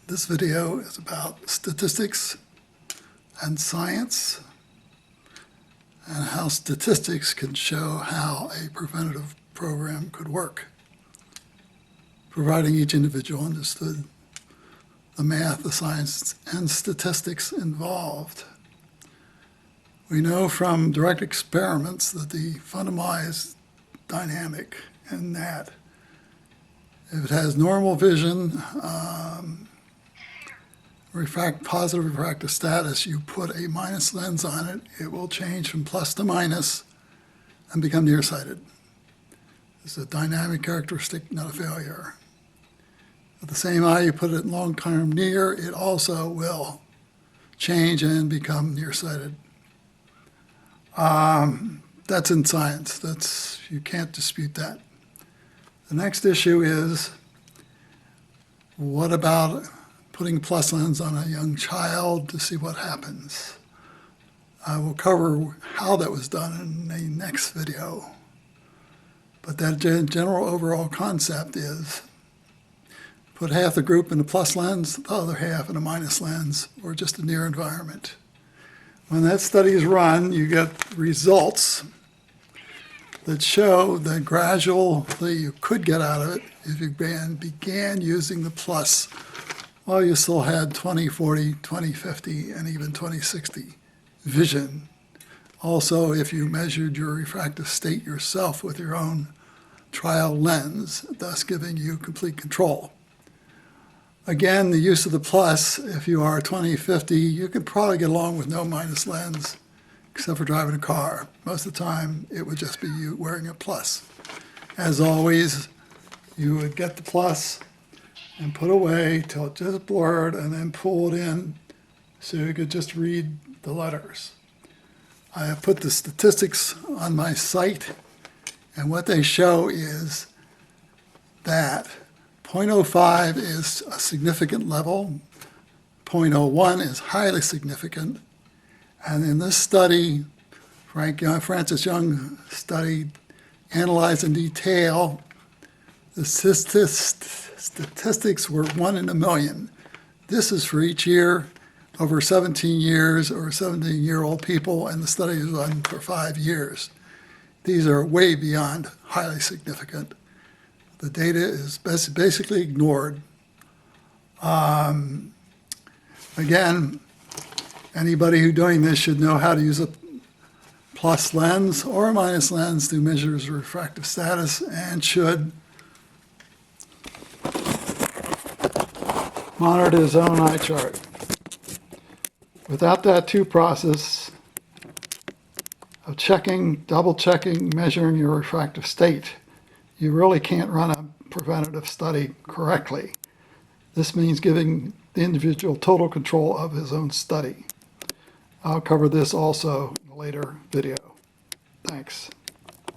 This video is about statistics and science and how statistics can show how a preventative program could work, providing each individual understood the math, the science, and statistics involved. We know from direct experiments that the fundamental is dynamic in that if it has normal vision, positive refractive status, you put a minus lens on it, it will change from plus to minus and become nearsighted. It's a dynamic characteristic, not a failure. With the same eye, you put it in long-term near, it also will change and become nearsighted. That's in science. You can't dispute that. The next issue is, what about putting a plus lens on a young child to see what happens? I will cover how that was done in the next video. But that general overall concept is put half the group in a plus lens, the other half in a minus lens, or just a near environment. When that study is run, you get results that show that gradually you could get out of it if you began using the plus while you still had 20/40, 20/50, and even 20/60 vision. Also, if you measured your refractive state yourself with your own trial lens, thus giving you complete control. Again, the use of the plus, if you are 20/50, you could probably get along with no minus lens, except for driving a car. Most of the time, it would just be you wearing a plus. As always, you would get the plus and put away till it just blurred and then pull it in so you could just read the letters. I have put the statistics on my site, and what they show is that 0.05 is a significant level, 0.01 is highly significant, and in this study, Francis Young study analyzed in detail, the statistics were 1 in a million. This is for each year over 17 years or 17-year-old people, and the study is run for 5 years. These are way beyond highly significant. The data is basically ignored. Again, anybody who's doing this should know how to use a plus lens or a minus lens to measure his refractive status and should monitor his own eye chart. Without that two process of checking, double checking, measuring your refractive state, you really can't run a preventative study correctly. This means giving the individual total control of his own study. I'll cover this also in a later video. Thanks.